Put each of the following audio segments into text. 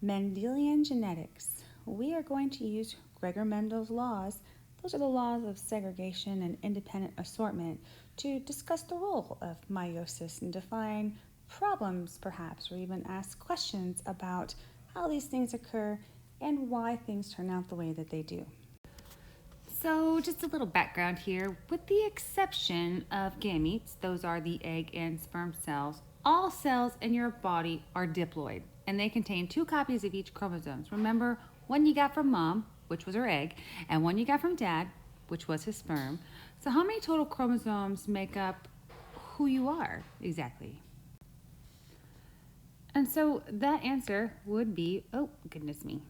Mendelian genetics. We are going to use Gregor Mendel's laws. Those are the laws of segregation and independent assortment to discuss the role of meiosis and define problems, perhaps, or even ask questions about how these things occur and why things turn out the way that they do. So just a little background here. With the exception of gametes, those are the egg and sperm cells, all cells in your body are diploid, and they contain 2 copies of each chromosomes. Remember, one you got from mom, which was her egg, and one you got from dad, which was his sperm. So how many total chromosomes make up who you are exactly? And so that answer would be, oh goodness me,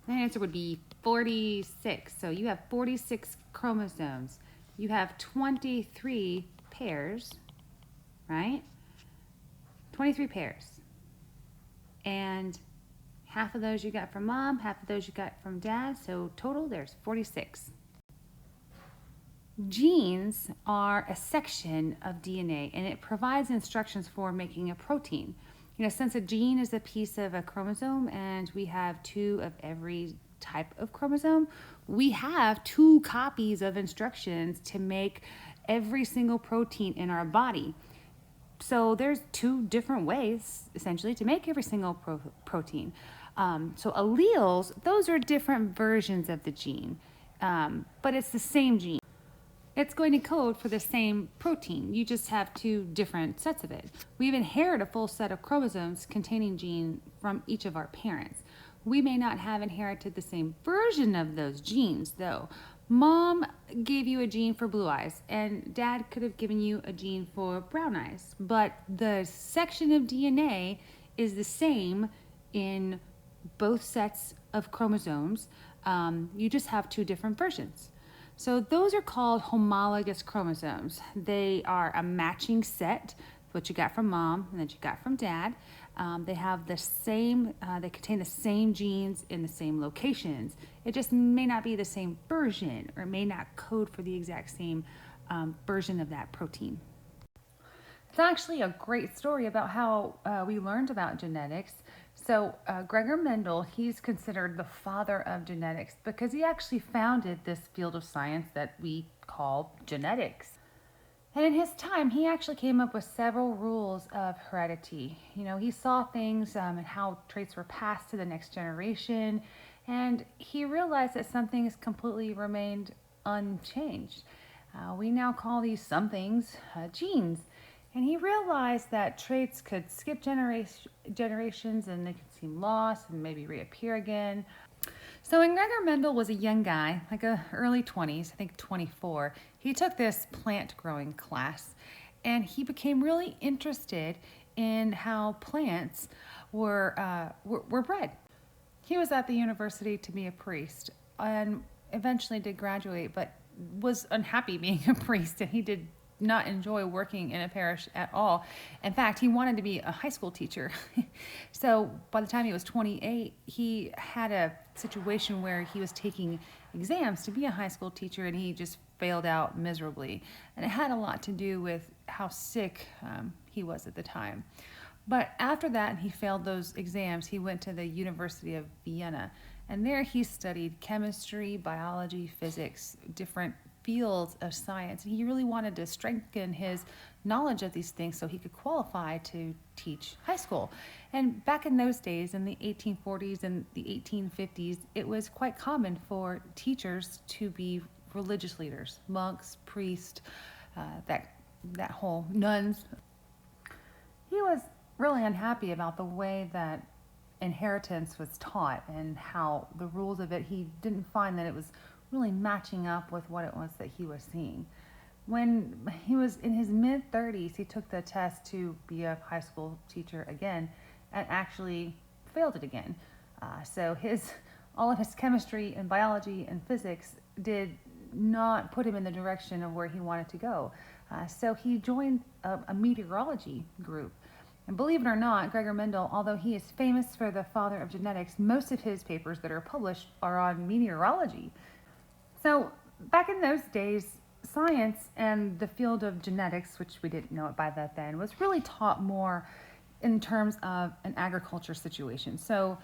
that answer would be 46. So you have 46 chromosomes. You have 23 pairs, right? 23 pairs. And half of those you got from mom, half of those you got from dad. So total, there's 46. Genes are a section of DNA, and it provides instructions for making a protein. Since a gene is a piece of a chromosome and we have 2 of every type of chromosome, we have 2 copies of instructions to make every single protein in our body. So there's 2 different ways, essentially, to make every single protein. So alleles, those are different versions of the gene, but it's the same gene. It's going to code for the same protein. You just have 2 different sets of it. We've inherited a full set of chromosomes containing genes from each of our parents. We may not have inherited the same version of those genes, though. Mom gave you a gene for blue eyes, and dad could have given you a gene for brown eyes. But the section of DNA is the same in both sets of chromosomes. You just have 2 different versions. So those are called homologous chromosomes. They are a matching set, what you got from mom and that you got from dad. They have the same, they contain the same genes in the same locations. It just may not be the same version, or may not code for the exact same version of that protein. It's actually a great story about how we learned about genetics. So Gregor Mendel, he's considered the father of genetics because he actually founded this field of science that we call genetics. And in his time, he actually came up with several rules of heredity. He saw things and how traits were passed to the next generation, and he realized that some things completely remained unchanged. We now call these some things genes. And he realized that traits could skip generations and they could seem lost and maybe reappear again. So when Gregor Mendel was a young guy, like early 20s, I think 24, he took this plant growing class, and he became really interested in how plants were bred. He was at the university to be a priest and eventually did graduate, but was unhappy being a priest, and he did not enjoy working in a parish at all. In fact, he wanted to be a high school teacher. So by the time he was 28, he had a situation where he was taking exams to be a high school teacher, and he just failed out miserably. And it had a lot to do with how sick he was at the time. But after that, he failed those exams. He went to the University of Vienna, and there he studied chemistry, biology, physics, different fields of science. And he really wanted to strengthen his knowledge of these things so he could qualify to teach high school. And back in those days, in the 1840s and the 1850s, it was quite common for teachers to be religious leaders, monks, priests, that whole nuns. He was really unhappy about the way that inheritance was taught and how the rules of it, he didn't find that it was really matching up with what it was that he was seeing. When he was in his mid-30s, he took the test to be a high school teacher again and actually failed it again. So all of his chemistry and biology and physics did not put him in the direction of where he wanted to go. So he joined a meteorology group. And believe it or not, Gregor Mendel, although he is famous for the father of genetics, most of his papers that are published are on meteorology. So back in those days, science and the field of genetics, which we didn't know it by that then, was really taught more in terms of an agriculture situation. So,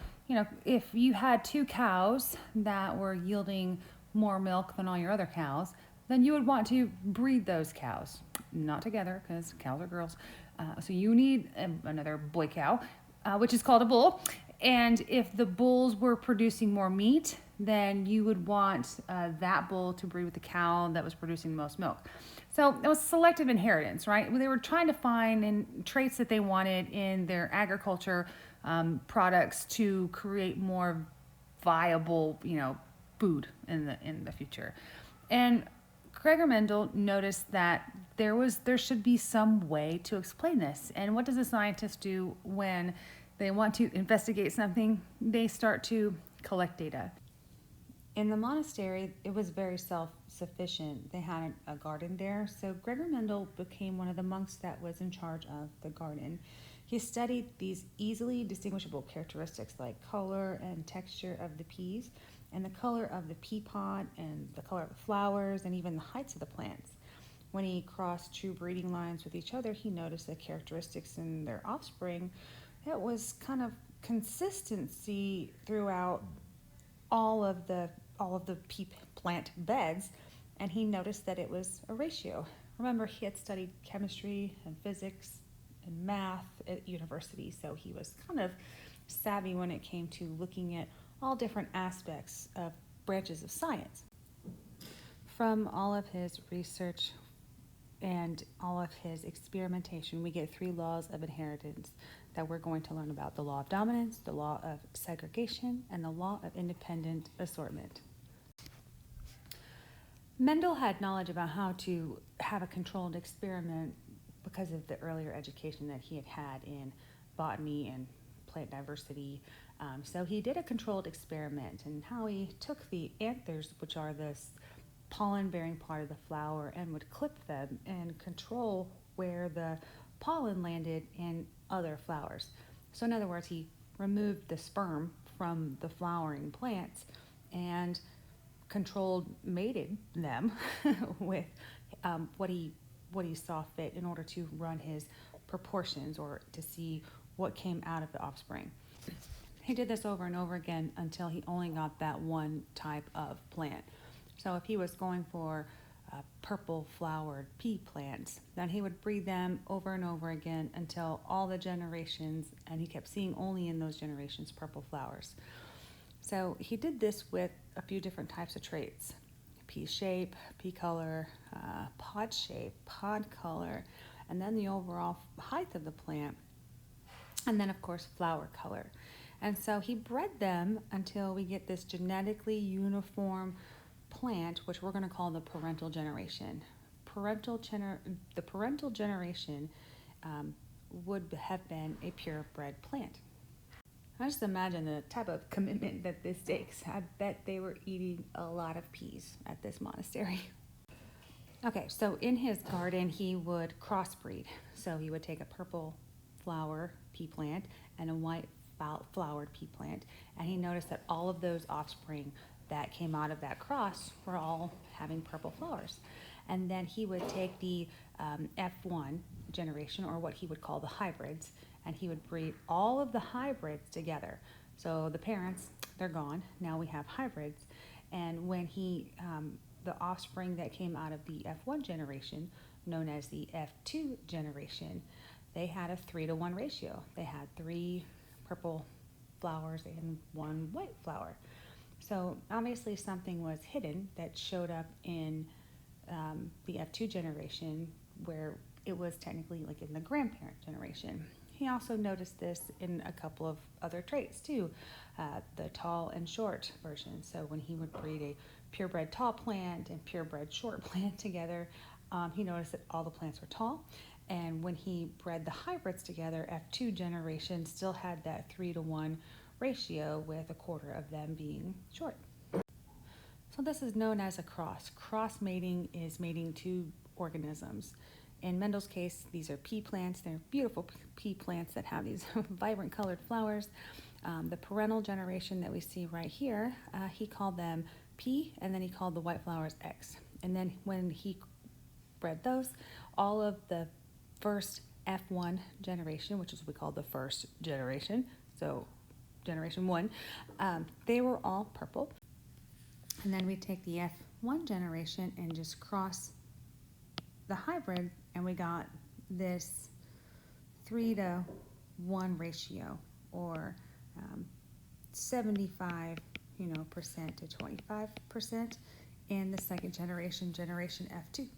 if you had two cows that were yielding more milk than all your other cows, then you would want to breed those cows. Not together, because cows are girls. So you need another boy cow, which is called a bull. And if the bulls were producing more meat, then you would want that bull to breed with the cow that was producing the most milk. So it was selective inheritance, right? They were trying to find traits that they wanted in their agriculture products to create more viable, food in the future. And Gregor Mendel noticed that there should be some way to explain this. And what does a scientist do when they want to investigate something? They start to collect data. In the monastery, it was very self-sufficient. They had a garden there, so Gregor Mendel became one of the monks that was in charge of the garden. He studied these easily distinguishable characteristics like color and texture of the peas, and the color of the pea pod, and the color of the flowers, and even the heights of the plants. When he crossed two breeding lines with each other, he noticed the characteristics in their offspring. It was kind of consistency throughout all of the pea plant beds, and he noticed that it was a ratio. Remember, he had studied chemistry and physics and math at university, so he was kind of savvy when it came to looking at all different aspects of branches of science. From all of his research and all of his experimentation, we get 3 laws of inheritance that we're going to learn about: the law of dominance, the law of segregation, and the law of independent assortment. Mendel had knowledge about how to have a controlled experiment because of the earlier education that he had had in botany and plant diversity. So he did a controlled experiment, and how he took the anthers, which are this pollen-bearing part of the flower, and would clip them and control where the pollen landed in other flowers. So in other words, he removed the sperm from the flowering plants and mated them with what he saw fit in order to run his proportions or to see what came out of the offspring. He did this over and over again until he only got that one type of plant. So if he was going for purple flowered pea plants, then he would breed them over and over again until all the generations, and he kept seeing only in those generations purple flowers. So he did this with a few different types of traits: pea shape, pea color, pod shape, pod color, and then the overall height of the plant, and then of course flower color. And so he bred them until we get this genetically uniform plant, which we're going to call the parental generation. The parental generation would have been a purebred plant. I just imagine the type of commitment that this takes. I bet they were eating a lot of peas at this monastery. Okay, so in his garden, he would crossbreed. So he would take a purple flower pea plant and a white flowered pea plant, and he noticed that all of those offspring that came out of that cross were all having purple flowers. And then he would take the F1 generation, or what he would call the hybrids, and he would breed all of the hybrids together. So the parents, they're gone. Now we have hybrids. And when the offspring that came out of the F1 generation, known as the F2 generation, they had a 3-to-1 ratio. They had 3 purple flowers and 1 white flower. So obviously something was hidden that showed up in the F2 generation, where it was technically like in the grandparent generation. He also noticed this in a couple of other traits too, the tall and short version. So when he would breed a purebred tall plant and purebred short plant together, he noticed that all the plants were tall. And when he bred the hybrids together, F2 generation still had that 3-to-1 ratio, with a quarter of them being short. So this is known as a cross. Cross mating is mating 2 organisms. In Mendel's case, these are pea plants. They're beautiful pea plants that have these vibrant colored flowers. The parental generation that we see right here, he called them P, and then he called the white flowers X. And then when he bred those, all of the first F1 generation, which is what we call the first generation, so generation 1, they were all purple. And then we take the F1 generation and just cross the hybrid, and we got this 3-to-1 ratio, or 75 percent to 25% in the second generation, generation F2.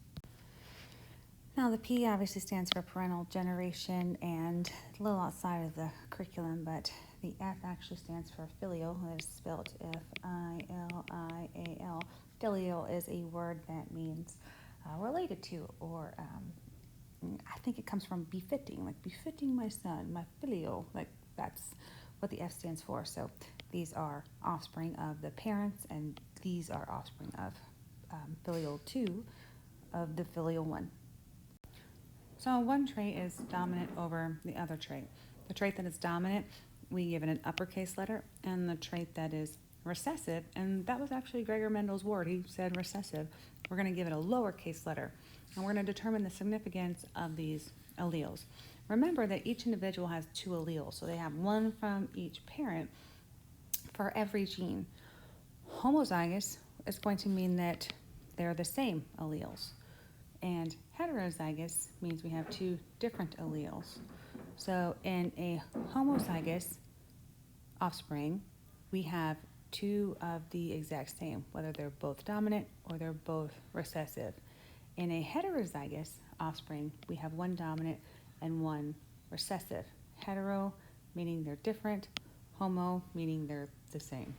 Now the P obviously stands for parental generation, and a little outside of the curriculum, but the F actually stands for filial. It is spelled F-I-L-I-A-L. Filial is a word that means related to, or I think it comes from befitting, like befitting my son, my filial, like that's what the F stands for. So these are offspring of the parents, and these are offspring of filial 2 of the filial 1. So one trait is dominant over the other trait. The trait that is dominant, we give it an uppercase letter, and the trait that is recessive, and that was actually Gregor Mendel's word, he said recessive, we're going to give it a lowercase letter, and we're going to determine the significance of these alleles. Remember that each individual has 2 alleles, so they have one from each parent for every gene. Homozygous is going to mean that they're the same alleles, and heterozygous means we have 2 different alleles. So in a homozygous offspring, we have 2 of the exact same, whether they're both dominant or they're both recessive. In a heterozygous offspring, we have 1 dominant and 1 recessive. Hetero meaning they're different, homo meaning they're the same.